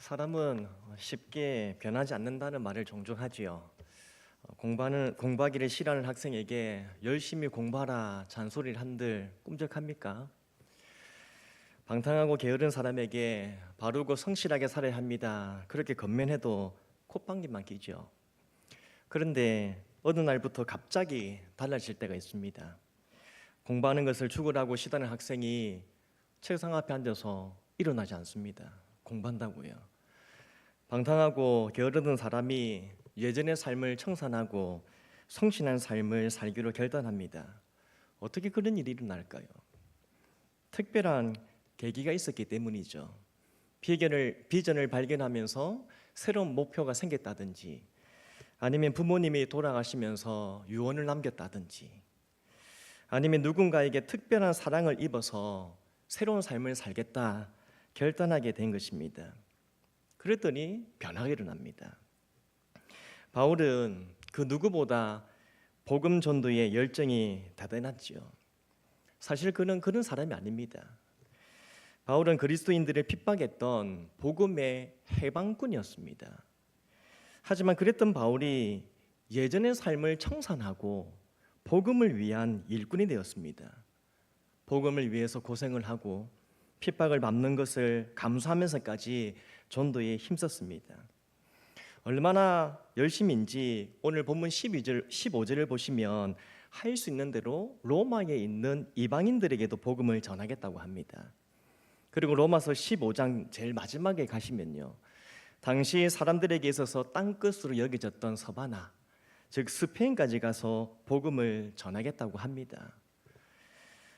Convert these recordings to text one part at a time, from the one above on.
사람은 쉽게 변하지 않는다는 말을 종종 하지요. 공부하기를 싫어하는 학생에게 열심히 공부하라 잔소리를 한들 꿈쩍합니까? 방탕하고 게으른 사람에게 바르고 성실하게 살아야 합니다, 그렇게 건면해도 콧방귀만 끼죠. 그런데 어느 날부터 갑자기 달라질 때가 있습니다. 공부하는 것을 죽으라고 시도하는 학생이 책상 앞에 앉아서 일어나지 않습니다. 공부한다고요. 방탕하고 게으르던 사람이 예전의 삶을 청산하고 성실한 삶을 살기로 결단합니다. 어떻게 그런 일이 일어날까요? 특별한 계기가 있었기 때문이죠. 비전을 발견하면서 새로운 목표가 생겼다든지, 아니면 부모님이 돌아가시면서 유언을 남겼다든지, 아니면 누군가에게 특별한 사랑을 입어서 새로운 삶을 살겠다 결단하게 된 것입니다. 그랬더니 변화가 일어납니다. 바울은 그 누구보다 복음 전도의 열정이 대단했지요. 사실 그는 그런 사람이 아닙니다. 바울은 그리스도인들을 핍박했던 복음의 해방꾼이었습니다. 하지만 그랬던 바울이 예전의 삶을 청산하고 복음을 위한 일꾼이 되었습니다. 복음을 위해서 고생을 하고 핍박을 받는 것을 감수하면서까지 전도에 힘썼습니다. 얼마나 열심인지 오늘 본문 15절을 보시면 할 수 있는 대로 로마에 있는 이방인들에게도 복음을 전하겠다고 합니다. 그리고 로마서 15장 제일 마지막에 가시면요, 당시 사람들에게 있어서 땅끝으로 여겨졌던 서바나, 즉 스페인까지 가서 복음을 전하겠다고 합니다.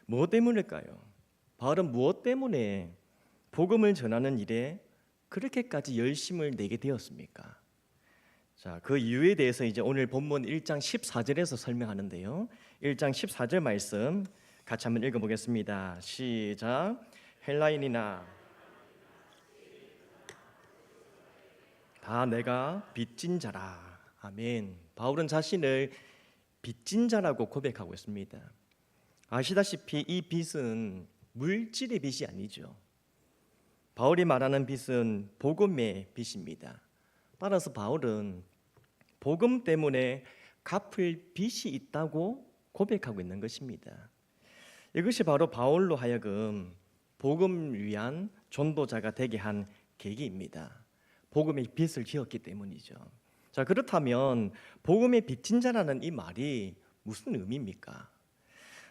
무엇 때문일까요? 바울은 무엇 때문에 복음을 전하는 일에 그렇게까지 열심을 내게 되었습니까? 자, 그 이유에 대해서 이제 오늘 본문 1장 14절에서 설명하는데요. 1장 14절 말씀 같이 한번 읽어보겠습니다. 시작. 헬라인이나 다 내가 빚진 자라. 아멘. 바울은 자신을 빚진 자라고 고백하고 있습니다. 아시다시피 이 빚은 물질의 빚이 아니죠. 바울이 말하는 빚은 복음의 빚입니다. 따라서 바울은 복음 때문에 갚을 빚이 있다고 고백하고 있는 것입니다. 이것이 바로 바울로 하여금 복음을 위한 전도자가 되게 한 계기입니다. 복음의 빚을 지었기 때문이죠. 자, 그렇다면 복음의 빚진 자라는 이 말이 무슨 의미입니까?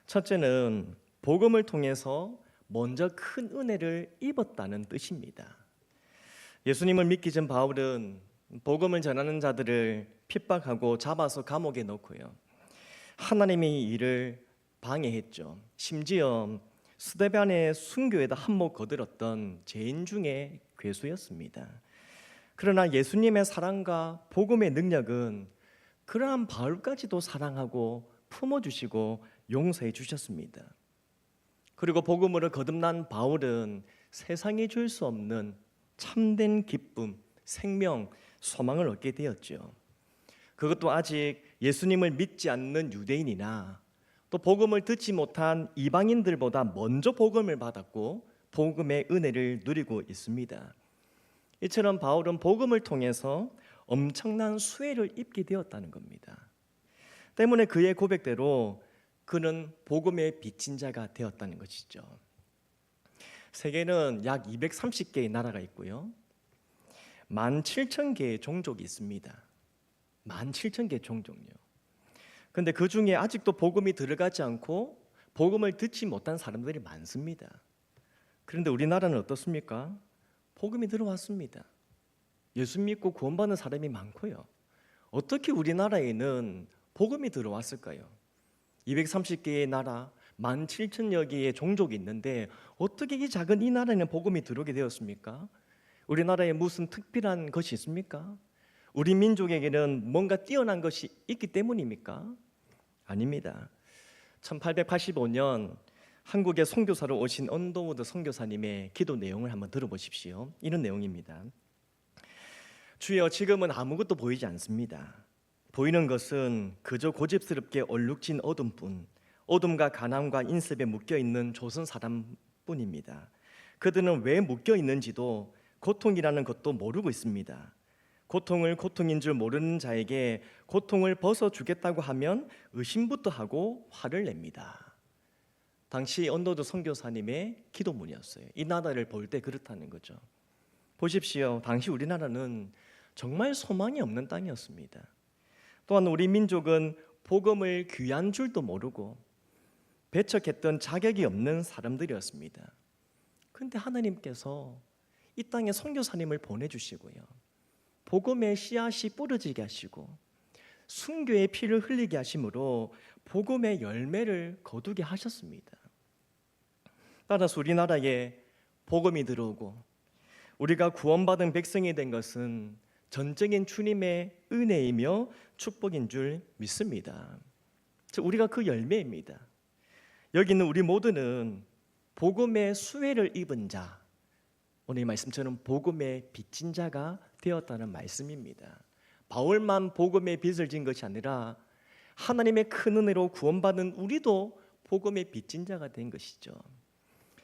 첫째는 복음을 통해서 먼저 큰 은혜를 입었다는 뜻입니다. 예수님을 믿기 전 바울은 복음을 전하는 자들을 핍박하고 잡아서 감옥에 넣고요, 하나님의 일을 방해했죠. 심지어 스데반의 순교에다 한몫 거들었던 죄인 중에 괴수였습니다. 그러나 예수님의 사랑과 복음의 능력은 그러한 바울까지도 사랑하고 품어주시고 용서해 주셨습니다. 그리고 복음으로 거듭난 바울은 세상이 줄 수 없는 참된 기쁨, 생명, 소망을 얻게 되었죠. 그것도 아직 예수님을 믿지 않는 유대인이나 또 복음을 듣지 못한 이방인들보다 먼저 복음을 받았고 복음의 은혜를 누리고 있습니다. 이처럼 바울은 복음을 통해서 엄청난 수혜를 입게 되었다는 겁니다. 때문에 그의 고백대로 그는 복음의 빚진 자가 되었다는 것이죠. 세계는 약 230개의 나라가 있고요, 17,000개의 종족이 있습니다. 17,000개의 종족요. 그런데 그 중에 아직도 복음이 들어가지 않고 복음을 듣지 못한 사람들이 많습니다. 그런데 우리나라는 어떻습니까? 복음이 들어왔습니다. 예수 믿고 구원받는 사람이 많고요. 어떻게 우리나라에는 복음이 들어왔을까요? 230개의 나라, 17,000여 개의 종족이 있는데 어떻게 이 작은 이 나라에는 복음이 들어오게 되었습니까? 우리나라에 무슨 특별한 것이 있습니까? 우리 민족에게는 뭔가 뛰어난 것이 있기 때문입니까? 아닙니다. 1885년 한국에 선교사로 오신 언더우드 선교사님의 기도 내용을 한번 들어보십시오. 이런 내용입니다. 주여, 지금은 아무것도 보이지 않습니다. 보이는 것은 그저 고집스럽게 얼룩진 어둠뿐, 어둠과 가난과 인습에 묶여있는 조선 사람뿐입니다. 그들은 왜 묶여있는지도 고통이라는 것도 모르고 있습니다. 고통을 고통인 줄 모르는 자에게 고통을 벗어주겠다고 하면 의심부터 하고 화를 냅니다. 당시 언더드 선교사님의 기도문이었어요. 이 나라를 볼 때 그렇다는 거죠. 보십시오. 당시 우리나라는 정말 소망이 없는 땅이었습니다. 또한 우리 민족은 복음을 귀한 줄도 모르고 배척했던 자격이 없는 사람들이었습니다. 그런데 하나님께서 이 땅에 선교사님을 보내주시고요, 복음의 씨앗이 뿌려지게 하시고 순교의 피를 흘리게 하심으로 복음의 열매를 거두게 하셨습니다. 따라서 우리나라에 복음이 들어오고 우리가 구원받은 백성이 된 것은 전적인 주님의 은혜이며 축복인 줄 믿습니다. 우리가 그 열매입니다. 여기 있는 우리 모두는 복음의 수혜를 입은 자, 오늘 이 말씀처럼 복음의 빚진 자가 되었다는 말씀입니다. 바울만 복음의 빚을 진 것이 아니라 하나님의 큰 은혜로 구원받은 우리도 복음의 빚진 자가 된 것이죠.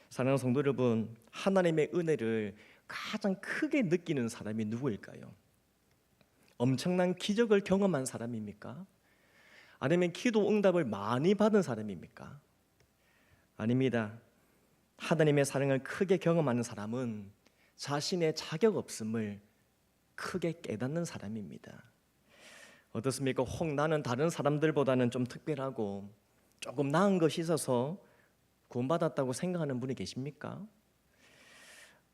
사랑하는 성도 여러분, 하나님의 은혜를 가장 크게 느끼는 사람이 누구일까요? 엄청난 기적을 경험한 사람입니까? 아니면 기도 응답을 많이 받은 사람입니까? 아닙니다. 하나님의 사랑을 크게 경험하는 사람은 자신의 자격 없음을 크게 깨닫는 사람입니다. 어떻습니까? 혹 나는 다른 사람들보다는 좀 특별하고 조금 나은 것이 있어서 구원받았다고 생각하는 분이 계십니까?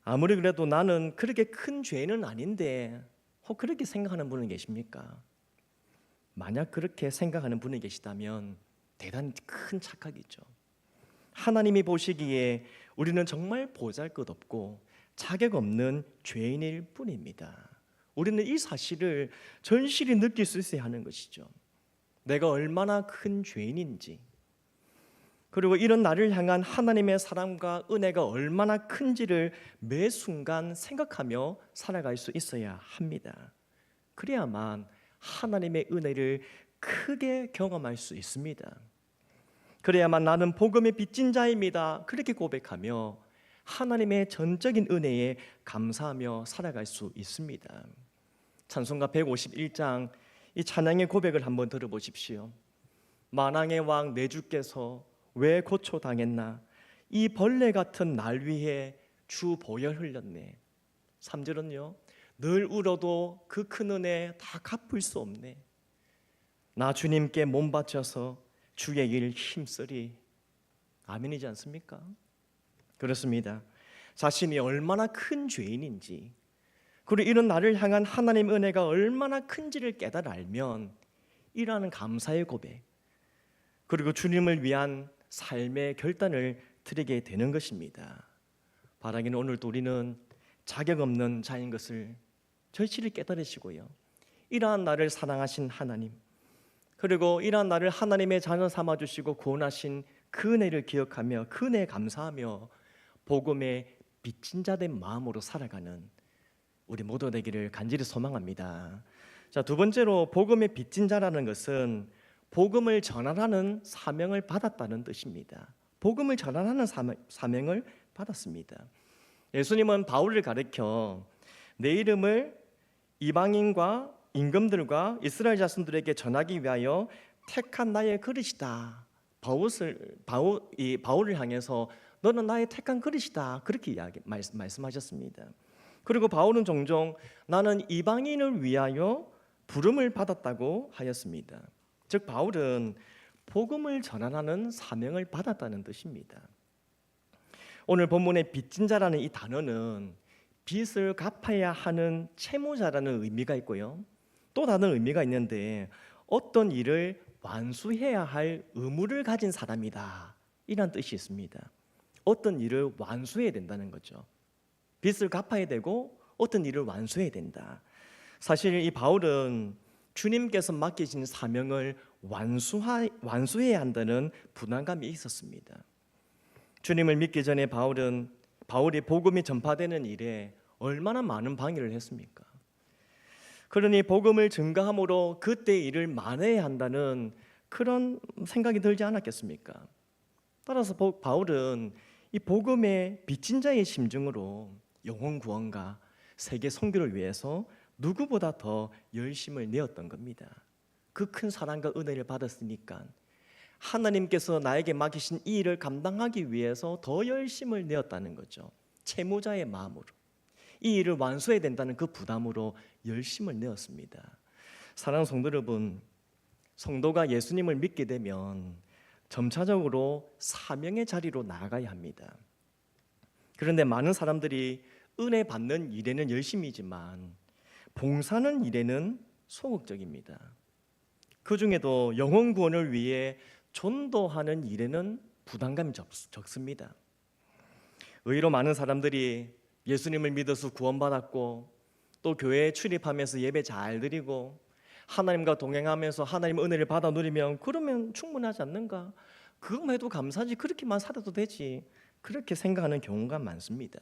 아무리 그래도 나는 그렇게 큰 죄는 아닌데 혹 그렇게 생각하는 분은 계십니까? 만약 그렇게 생각하는 분이 계시다면 대단히 큰 착각이죠. 하나님이 보시기에 우리는 정말 보잘것없고 자격 없는 죄인일 뿐입니다. 우리는 이 사실을 절실히 느낄 수 있어야 하는 것이죠. 내가 얼마나 큰 죄인인지, 그리고 이런 나를 향한 하나님의 사랑과 은혜가 얼마나 큰지를 매 순간 생각하며 살아갈 수 있어야 합니다. 그래야만 하나님의 은혜를 크게 경험할 수 있습니다. 그래야만 나는 복음의 빚진 자입니다, 그렇게 고백하며 하나님의 전적인 은혜에 감사하며 살아갈 수 있습니다. 찬송가 151장 이 찬양의 고백을 한번 들어보십시오. 만왕의 왕 내 주께서 왜 고초당했나, 이 벌레 같은 날 위해 주 보혈 흘렸네. 3절은요, 늘 울어도 그 큰 은혜 다 갚을 수 없네. 나 주님께 몸 바쳐서 주의 일 힘쓰리. 아멘이지 않습니까? 그렇습니다. 자신이 얼마나 큰 죄인인지, 그리고 이런 나를 향한 하나님 은혜가 얼마나 큰지를 깨달아 알면 이러한 감사의 고백, 그리고 주님을 위한 삶의 결단을 드리게 되는 것입니다. 바라기는 오늘도 우리는 자격 없는 자인 것을 절실히 깨달으시고요, 이러한 나를 사랑하신 하나님, 그리고 이러한 나를 하나님의 자녀 삼아주시고 구원하신 그 은혜를 기억하며 그 은혜에 감사하며 복음의 빚진 자된 마음으로 살아가는 우리 모두 되기를 간절히 소망합니다. 자, 두 번째로 복음의 빚진 자라는 것은 복음을 전하라는 사명을 받았다는 뜻입니다. 복음을 전하라는 사명을 받았습니다. 예수님은 바울을 가르쳐 내 이름을 이방인과 임금들과 이스라엘 자손들에게 전하기 위하여 택한 나의 그릇이다. 바울을 향해서 너는 나의 택한 그릇이다, 그렇게 말씀하셨습니다. 그리고 바울은 종종 나는 이방인을 위하여 부름을 받았다고 하였습니다. 즉 바울은 복음을 전하라는 사명을 받았다는 뜻입니다. 오늘 본문의 빚진 자라는 이 단어는 빚을 갚아야 하는 채무자라는 의미가 있고요, 또 다른 의미가 있는데 어떤 일을 완수해야 할 의무를 가진 사람이다, 이런 뜻이 있습니다. 어떤 일을 완수해야 된다는 거죠. 빚을 갚아야 되고 어떤 일을 완수해야 된다. 사실 이 바울은 주님께서 맡기신 사명을 완수해야 한다는 부담감이 있었습니다. 주님을 믿기 전에 바울이 복음이 전파되는 일에 얼마나 많은 방해를 했습니까? 그러니 복음을 증거함으로 그때 일을 만회해야 한다는 그런 생각이 들지 않았겠습니까? 따라서 바울은 이 복음의 빚진 자의 심정으로 영혼 구원과 세계 선교를 위해서 누구보다 더 열심을 내었던 겁니다. 그 큰 사랑과 은혜를 받았으니까 하나님께서 나에게 맡기신 이 일을 감당하기 위해서 더 열심을 내었다는 거죠. 채무자의 마음으로 이 일을 완수해야 된다는 그 부담으로 열심을 내었습니다. 사랑하는 성도 여러분, 성도가 예수님을 믿게 되면 점차적으로 사명의 자리로 나아가야 합니다. 그런데 많은 사람들이 은혜 받는 일에는 열심이지만 봉사하는 일에는 소극적입니다. 그 중에도 영혼 구원을 위해 전도하는 일에는 부담감이 적습니다. 의외로 많은 사람들이 예수님을 믿어서 구원받았고 또 교회에 출입하면서 예배 잘 드리고 하나님과 동행하면서 하나님 은혜를 받아 누리면 그러면 충분하지 않는가? 그것만 해도 감사하지, 그렇게만 살아도 되지, 그렇게 생각하는 경우가 많습니다.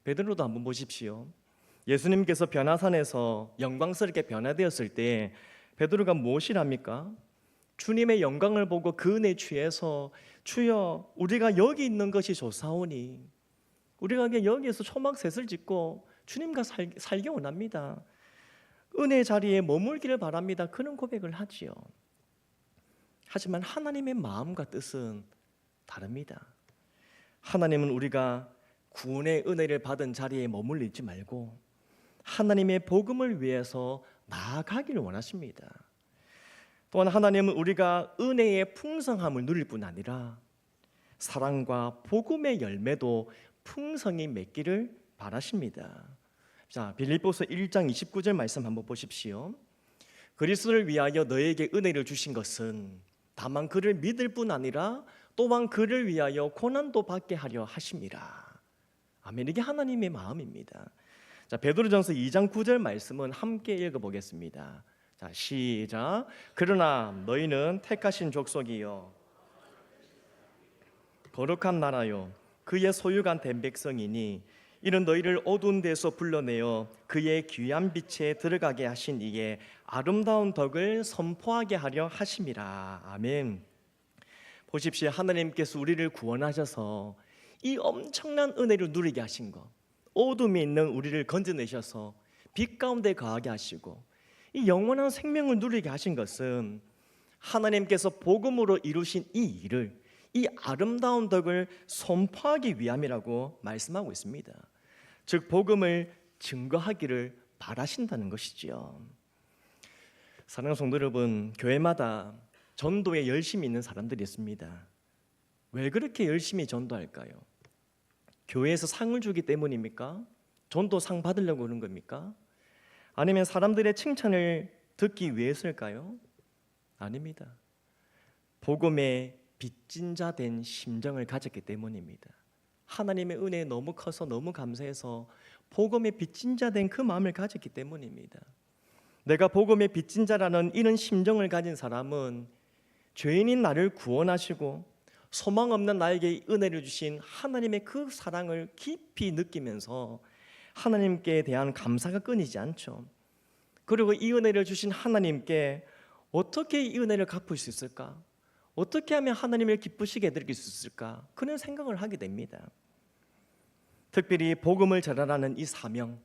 베드로도 한번 보십시오. 예수님께서 변화산에서 영광스럽게 변화되었을 때 베드로가 무엇이랍니까? 주님의 영광을 보고 그 은혜에 취해서 주여 우리가 여기 있는 것이 좋사오니 우리가 그냥 여기에서 초막셋을 짓고 주님과 살기 원합니다. 은혜의 자리에 머물기를 바랍니다. 그런 고백을 하지요. 하지만 하나님의 마음과 뜻은 다릅니다. 하나님은 우리가 구원의 은혜를 받은 자리에 머물러 있지 말고 하나님의 복음을 위해서 나아가기를 원하십니다. 또한 하나님은 우리가 은혜의 풍성함을 누릴 뿐 아니라 사랑과 복음의 열매도 풍성히 맺기를 바라십니다. 자, 빌립보서 1장 29절 말씀 한번 보십시오. 그리스도를 위하여 너에게 은혜를 주신 것은 다만 그를 믿을 뿐 아니라 또한 그를 위하여 고난도 받게 하려 하심이라. 아멘. 이게 하나님의 마음입니다. 자, 베드로전서 2장 9절 말씀은 함께 읽어보겠습니다. 자, 시작. 그러나 너희는 택하신 족속이요 거룩한 나라요 그의 소유가 된 백성이니 이는 너희를 어두운 데서 불러내어 그의 귀한 빛에 들어가게 하신 이의 아름다운 덕을 선포하게 하려 하심이라. 아멘. 보십시오. 하나님께서 우리를 구원하셔서 이 엄청난 은혜를 누리게 하신 것, 어둠에 있는 우리를 건져내셔서 빛 가운데 거하게 하시고 이 영원한 생명을 누리게 하신 것은 하나님께서 복음으로 이루신 이 일을, 이 아름다운 덕을 선포하기 위함이라고 말씀하고 있습니다. 즉 복음을 증거하기를 바라신다는 것이지요. 사랑하는 성도 여러분, 교회마다 전도에 열심히 있는 사람들이 있습니다. 왜 그렇게 열심히 전도할까요? 교회에서 상을 주기 때문입니까? 전도상 받으려고 그런 겁니까? 아니면 사람들의 칭찬을 듣기 위해서일까요? 아닙니다. 복음의 빚진 자 된 심정을 가졌기 때문입니다. 하나님의 은혜에 너무 커서 너무 감사해서 복음의 빚진 자 된 그 마음을 가졌기 때문입니다. 내가 복음의 빚진 자라는 이런 심정을 가진 사람은 죄인인 나를 구원하시고 소망 없는 나에게 은혜를 주신 하나님의 그 사랑을 깊이 느끼면서 하나님께 대한 감사가 끊이지 않죠. 그리고 이 은혜를 주신 하나님께 어떻게 이 은혜를 갚을 수 있을까? 어떻게 하면 하나님을 기쁘시게 해드릴 수 있을까? 그런 생각을 하게 됩니다. 특별히 복음을 전하라는 이 사명,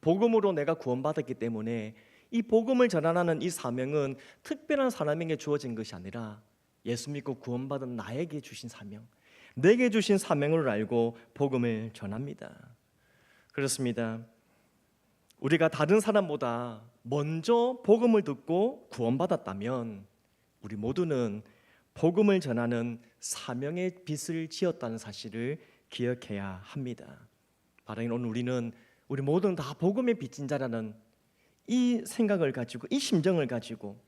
복음으로 내가 구원받았기 때문에 이 복음을 전하라는 이 사명은 특별한 사람에게 주어진 것이 아니라 예수 믿고 구원받은 나에게 주신 사명, 내게 주신 사명을 알고 복음을 전합니다. 그렇습니다. 우리가 다른 사람보다 먼저 복음을 듣고 구원받았다면 우리 모두는 복음을 전하는 사명의 빚을 지었다는 사실을 기억해야 합니다. 바로 오늘 우리는 우리 모두는 다 복음의 빚진 자라는 이 생각을 가지고, 이 심정을 가지고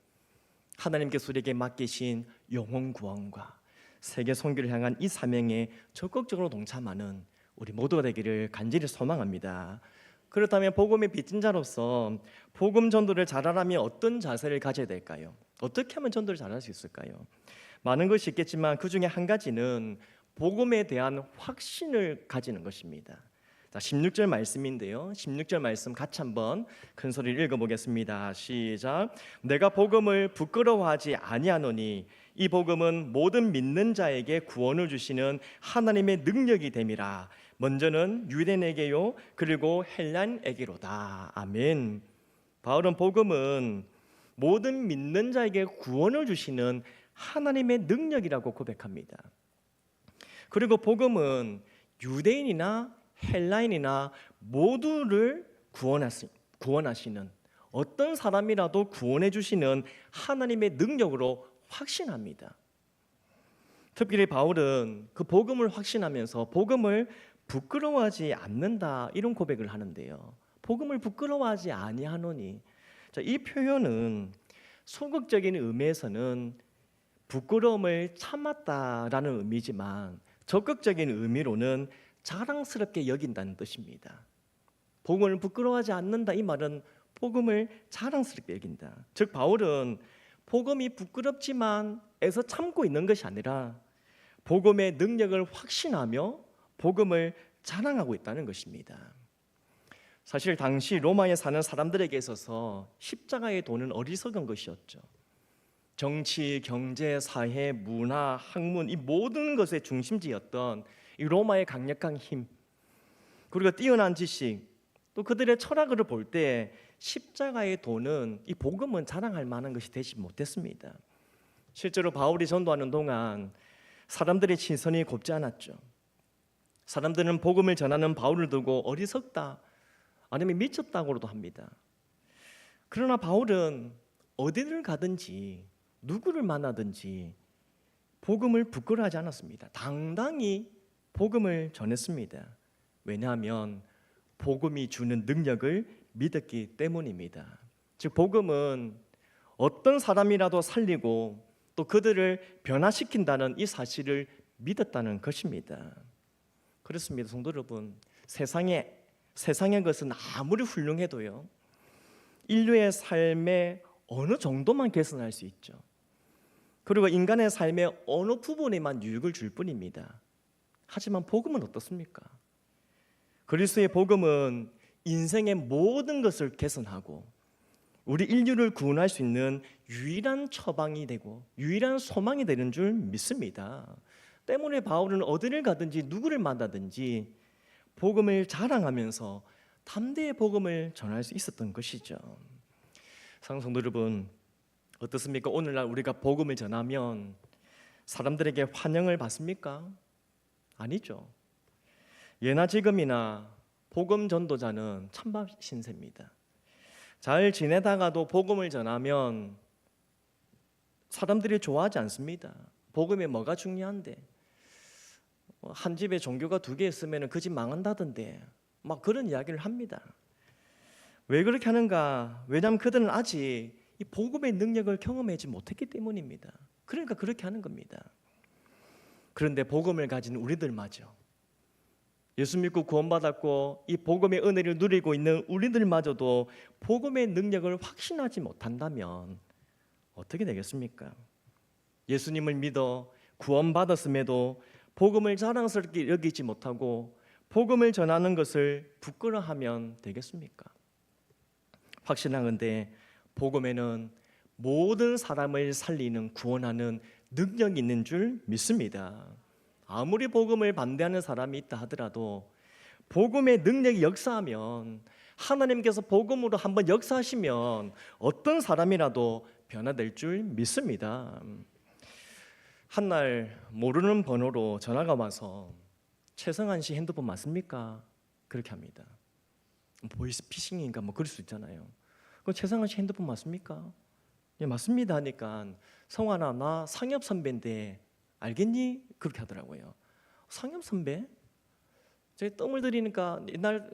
하나님께서 우리에게 맡기신 영혼 구원과 세계 선교를 향한 이 사명에 적극적으로 동참하는 우리 모두가 되기를 간절히 소망합니다. 그렇다면 복음의 빚진 자로서 복음 전도를 잘하려면 어떤 자세를 가져야 될까요? 어떻게 하면 전도를 잘할 수 있을까요? 많은 것이 있겠지만 그 중에 한 가지는 복음에 대한 확신을 가지는 것입니다. 자, 16절 말씀인데요. 16절 말씀 같이 한번 큰 소리를 읽어보겠습니다. 시작. 내가 복음을 부끄러워하지 아니하노니 이 복음은 모든 믿는 자에게 구원을 주시는 하나님의 능력이 됨이라. 먼저는 유대인에게요, 그리고 헬란에게로다. 아멘. 바울은 복음은 모든 믿는 자에게 구원을 주시는 하나님의 능력이라고 고백합니다. 그리고 복음은 유대인이나 헬라인이나 모두를 구원하시는, 어떤 사람이라도 구원해 주시는 하나님의 능력으로 확신합니다. 특별히 바울은 그 복음을 확신하면서 복음을 부끄러워하지 않는다, 이런 고백을 하는데요. 복음을 부끄러워하지 아니하노니, 이 표현은 소극적인 의미에서는 부끄러움을 참았다라는 의미지만 적극적인 의미로는 자랑스럽게 여긴다는 뜻입니다. 복음을 부끄러워하지 않는다, 이 말은 복음을 자랑스럽게 여긴다. 즉 바울은 복음이 부끄럽지만 애써 참고 있는 것이 아니라 복음의 능력을 확신하며 복음을 자랑하고 있다는 것입니다. 사실 당시 로마에 사는 사람들에게 있어서 십자가의 도는 어리석은 것이었죠. 정치, 경제, 사회, 문화, 학문, 이 모든 것의 중심지였던 이 로마의 강력한 힘, 그리고 뛰어난 지식, 또 그들의 철학을 볼 때 십자가의 도는, 이 복음은 자랑할 만한 것이 되지 못했습니다. 실제로 바울이 전도하는 동안 사람들의 시선이 곱지 않았죠. 사람들은 복음을 전하는 바울을 두고 어리석다, 아니면 미쳤다고도 합니다. 그러나 바울은 어디를 가든지 누구를 만나든지 복음을 부끄러워하지 않았습니다. 당당히 복음을 전했습니다. 왜냐하면 복음이 주는 능력을 믿었기 때문입니다. 즉 복음은 어떤 사람이라도 살리고 또 그들을 변화시킨다는 이 사실을 믿었다는 것입니다. 그렇습니다. 성도 여러분, 세상의 것은 아무리 훌륭해도요, 인류의 삶의 어느 정도만 개선할 수 있죠. 그리고 인간의 삶의 어느 부분에만 유익을 줄 뿐입니다. 하지만 복음은 어떻습니까? 그리스도의 복음은 인생의 모든 것을 개선하고 우리 인류를 구원할 수 있는 유일한 처방이 되고 유일한 소망이 되는 줄 믿습니다. 때문에 바울은 어디를 가든지 누구를 만나든지 복음을 자랑하면서 담대히 복음을 전할 수 있었던 것이죠. 사랑하는 성도 여러분, 어떻습니까? 오늘날 우리가 복음을 전하면 사람들에게 환영을 받습니까? 아니죠. 예나 지금이나 복음 전도자는 찬밥 신세입니다. 잘 지내다가도 복음을 전하면 사람들이 좋아하지 않습니다. 복음에 뭐가 중요한데? 한 집에 종교가 2개 있으면 그 집 망한다던데, 막 그런 이야기를 합니다. 왜 그렇게 하는가? 왜냐하면 그들은 아직 이 복음의 능력을 경험하지 못했기 때문입니다. 그러니까 그렇게 하는 겁니다. 그런데 복음을 가진 우리들마저, 예수 믿고 구원받았고 이 복음의 은혜를 누리고 있는 우리들마저도 복음의 능력을 확신하지 못한다면 어떻게 되겠습니까? 예수님을 믿어 구원받았음에도 복음을 자랑스럽게 여기지 못하고 복음을 전하는 것을 부끄러워하면 되겠습니까? 확신하건대 복음에는 모든 사람을 살리는, 구원하는 능력이 있는 줄 믿습니다. 아무리 복음을 반대하는 사람이 있다 하더라도 복음의 능력이 역사하면, 하나님께서 복음으로 한번 역사하시면 어떤 사람이라도 변화될 줄 믿습니다. 한날 모르는 번호로 전화가 와서 최성한 씨 핸드폰 맞습니까? 그렇게 합니다. 보이스피싱인가 뭐 그럴 수 있잖아요. 그 최성한 씨 핸드폰 맞습니까? 예, 맞습니다 하니까, 성환아, 나 상엽 선배인데 알겠니? 그렇게 하더라고요. 상엽 선배? 제가 뜸을 들이니까 옛날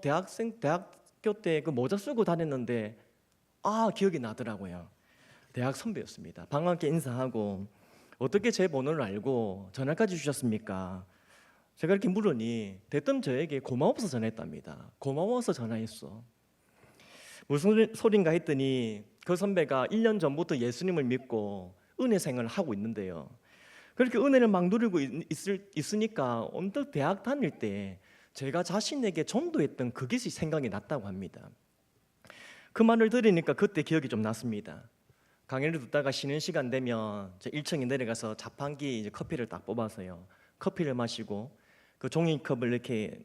대학교 때 그 모자 쓰고 다녔는데 기억이 나더라고요. 대학 선배였습니다. 반갑게 인사하고, 어떻게 제 번호를 알고 전화까지 주셨습니까? 제가 이렇게 물으니 대뜸 저에게 고마워서 전화했답니다. 고마워서 전화했어. 무슨 소린가 했더니 그 선배가 1년 전부터 예수님을 믿고 은혜 생활을 하고 있는데요, 그렇게 은혜를 막 누리고 있으니까 언뜻 대학 다닐 때 제가 자신에게 전도했던 그게 생각이 났다고 합니다. 그 말을 들으니까 그때 기억이 좀 났습니다. 강의를 듣다가 쉬는 시간 되면 1층에 내려가서 자판기 커피를 딱 뽑아서요, 커피를 마시고 그 종이컵을 이렇게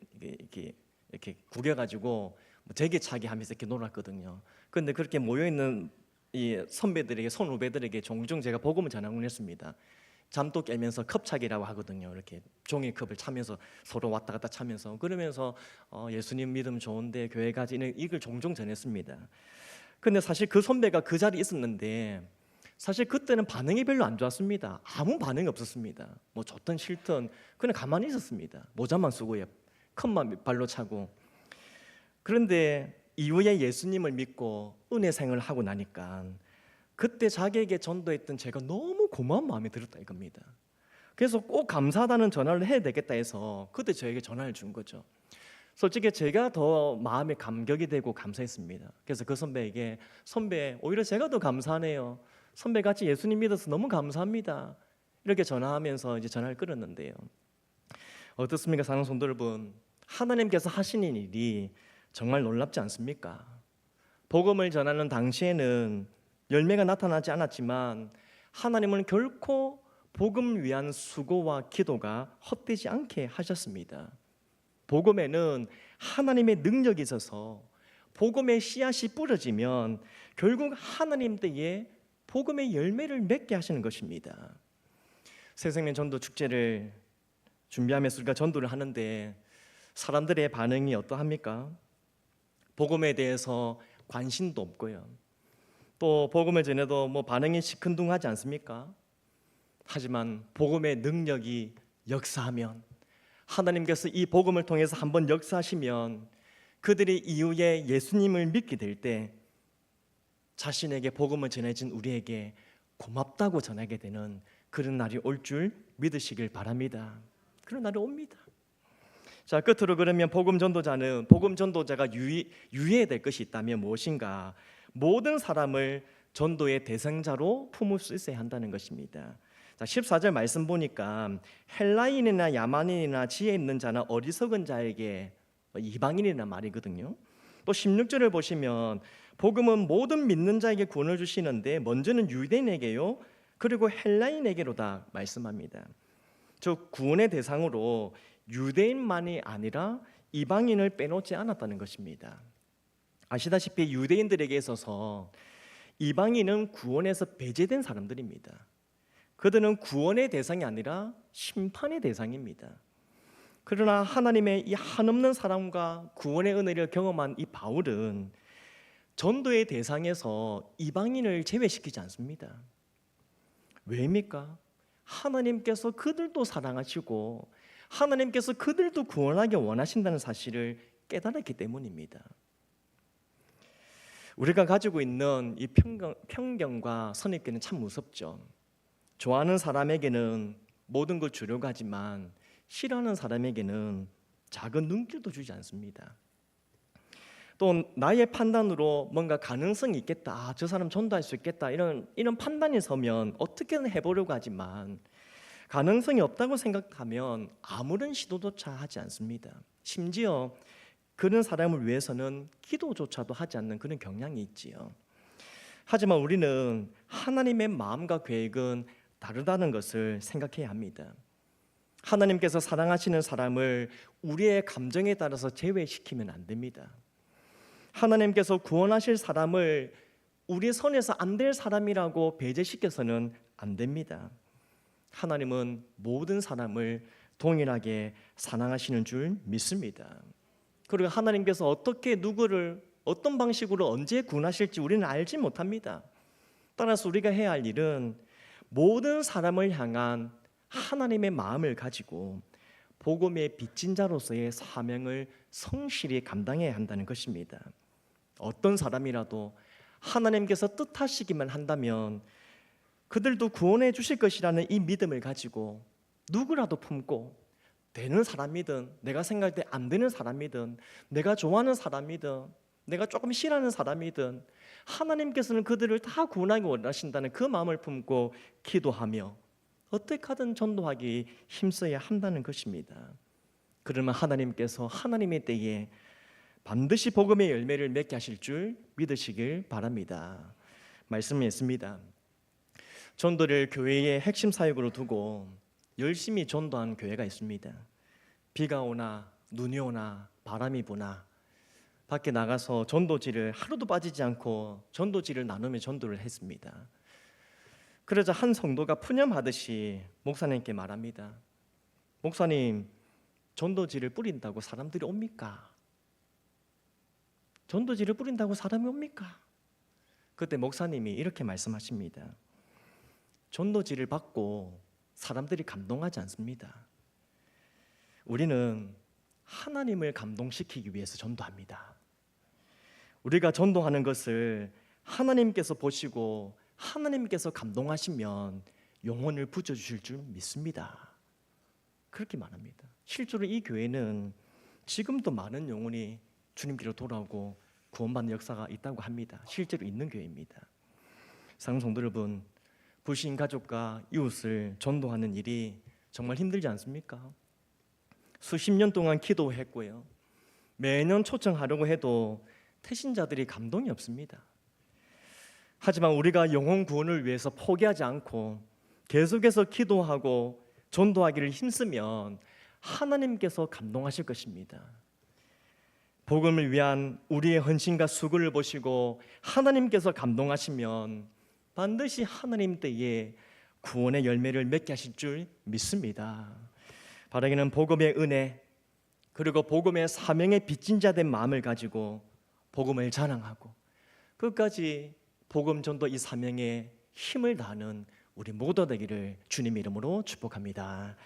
구겨가지고 뭐 제기차기 하면서 이렇게 놀았거든요. 그런데 그렇게 모여 있는 이 선배들에게, 선후배들에게 종종 제가 복음을 전하곤 했습니다. 잠도 깨면서 컵차기라고 하거든요. 이렇게 종이컵을 차면서 서로 왔다 갔다 차면서, 그러면서 예수님 믿음 좋은데 교회 가지, 이걸 종종 전했습니다. 근데 사실 그 선배가 그 자리에 있었는데 사실 그때는 반응이 별로 안 좋았습니다. 아무 반응이 없었습니다. 뭐 좋든 싫든 그냥 가만히 있었습니다. 모자만 쓰고 컵만 발로 차고. 그런데 이후에 예수님을 믿고 은혜 생활을 하고 나니까 그때 자기에게 전도했던 제가 너무 고마운 마음이 들었다 이겁니다. 그래서 꼭 감사하다는 전화를 해야 되겠다 해서 그때 저에게 전화를 준 거죠. 솔직히 제가 더 마음에 감격이 되고 감사했습니다. 그래서 그 선배에게, 선배 오히려 제가 더 감사하네요. 선배 같이 예수님 믿어서 너무 감사합니다. 이렇게 전화하면서 이제 전화를 끊었는데요. 어떻습니까, 사랑하는 성도 여러분? 하나님께서 하시는 일이 정말 놀랍지 않습니까? 복음을 전하는 당시에는 열매가 나타나지 않았지만 하나님은 결코 복음을 위한 수고와 기도가 헛되지 않게 하셨습니다. 복음에는 하나님의 능력이 있어서 복음의 씨앗이 뿌려지면 결국 하나님 댁에 복음의 열매를 맺게 하시는 것입니다. 새생명 전도 축제를 준비하면서 우리가 전도를 하는데 사람들의 반응이 어떠합니까? 복음에 대해서 관심도 없고요. 또 복음을 전해도 뭐 반응이 시큰둥하지 않습니까? 하지만 복음의 능력이 역사하면, 하나님께서 이 복음을 통해서 한번 역사하시면 그들이 이후에 예수님을 믿게 될 때 자신에게 복음을 전해진 우리에게 고맙다고 전하게 되는 그런 날이 올 줄 믿으시길 바랍니다. 그런 날이 옵니다. 자, 끝으로 그러면 복음 전도자가 유의해야 될 것이 있다면 무엇인가? 모든 사람을 전도의 대상자로 품을 수 있어야 한다는 것입니다. 자, 14절 말씀 보니까 헬라인이나 야만인이나 지혜 있는 자나 어리석은 자에게, 이방인이라는 말이거든요. 또 16절을 보시면 복음은 모든 믿는 자에게 구원을 주시는데 먼저는 유대인에게요 그리고 헬라인에게로다 말씀합니다. 즉 구원의 대상으로 유대인만이 아니라 이방인을 빼놓지 않았다는 것입니다. 아시다시피 유대인들에게 있어서 이방인은 구원에서 배제된 사람들입니다. 그들은 구원의 대상이 아니라 심판의 대상입니다. 그러나 하나님의 이 한없는 사랑과 구원의 은혜를 경험한 이 바울은 전도의 대상에서 이방인을 제외시키지 않습니다. 왜입니까? 하나님께서 그들도 사랑하시고 하나님께서 그들도 구원하기 원하신다는 사실을 깨달았기 때문입니다. 우리가 가지고 있는 이 편견과 선입견은 참 무섭죠. 좋아하는 사람에게는 모든 걸 주려고 하지만 싫어하는 사람에게는 작은 눈길도 주지 않습니다. 또 나의 판단으로 뭔가 가능성이 있겠다, 저 사람 전도할 수 있겠다, 이런 판단이 서면 어떻게든 해보려고 하지만 가능성이 없다고 생각하면 아무런 시도조차 하지 않습니다. 심지어 그런 사람을 위해서는 기도조차도 하지 않는 그런 경향이 있지요. 하지만 우리는 하나님의 마음과 계획은 다르다는 것을 생각해야 합니다. 하나님께서 사랑하시는 사람을 우리의 감정에 따라서 제외시키면 안 됩니다. 하나님께서 구원하실 사람을 우리 선에서 안 될 사람이라고 배제시켜서는 안 됩니다. 하나님은 모든 사람을 동일하게 사랑하시는 줄 믿습니다. 그리고 하나님께서 어떻게 누구를 어떤 방식으로 언제 구원하실지 우리는 알지 못합니다. 따라서 우리가 해야 할 일은 모든 사람을 향한 하나님의 마음을 가지고 복음의 빚진 자로서의 사명을 성실히 감당해야 한다는 것입니다. 어떤 사람이라도 하나님께서 뜻하시기만 한다면 그들도 구원해 주실 것이라는 이 믿음을 가지고 누구라도 품고, 되는 사람이든 내가 생각할 때 안 되는 사람이든 내가 좋아하는 사람이든 내가 조금 싫어하는 사람이든 하나님께서는 그들을 다 구원하기 원하신다는 그 마음을 품고 기도하며 어떻게 하든 전도하기 힘써야 한다는 것입니다. 그러면 하나님께서 하나님의 때에 반드시 복음의 열매를 맺게 하실 줄 믿으시길 바랍니다. 말씀이 있습니다. 전도를 교회의 핵심 사역으로 두고 열심히 전도한 교회가 있습니다. 비가 오나 눈이 오나 바람이 부나 밖에 나가서 전도지를 하루도 빠지지 않고 전도지를 나누며 전도를 했습니다. 그러자 한 성도가 푸념하듯이 목사님께 말합니다. 목사님, 전도지를 뿌린다고 사람들이 옵니까? 전도지를 뿌린다고 사람이 옵니까? 그때 목사님이 이렇게 말씀하십니다. 전도지를 받고 사람들이 감동하지 않습니다. 우리는 하나님을 감동시키기 위해서 전도합니다. 우리가 전도하는 것을 하나님께서 보시고 하나님께서 감동하시면 영혼을 부져주실 줄 믿습니다. 그렇게 말합니다. 실제로 이 교회는 지금도 많은 영혼이 주님께로 돌아오고 구원받는 역사가 있다고 합니다. 실제로 있는 교회입니다. 사랑하는 성도 여러분, 불신 가족과 이웃을 전도하는 일이 정말 힘들지 않습니까? 수십 년 동안 기도했고요. 매년 초청하려고 해도 태신자들이 감동이 없습니다. 하지만 우리가 영혼 구원을 위해서 포기하지 않고 계속해서 기도하고 전도하기를 힘쓰면 하나님께서 감동하실 것입니다. 복음을 위한 우리의 헌신과 수고를 보시고 하나님께서 감동하시면 반드시 하나님 때에 구원의 열매를 맺게 하실 줄 믿습니다. 바라기는 복음의 은혜 그리고 복음의 사명의 빚진 자 된 마음을 가지고 복음을 자랑하고 끝까지 복음 전도 이 사명에 힘을 다하는 우리 모두 되기를 주님 이름으로 축복합니다.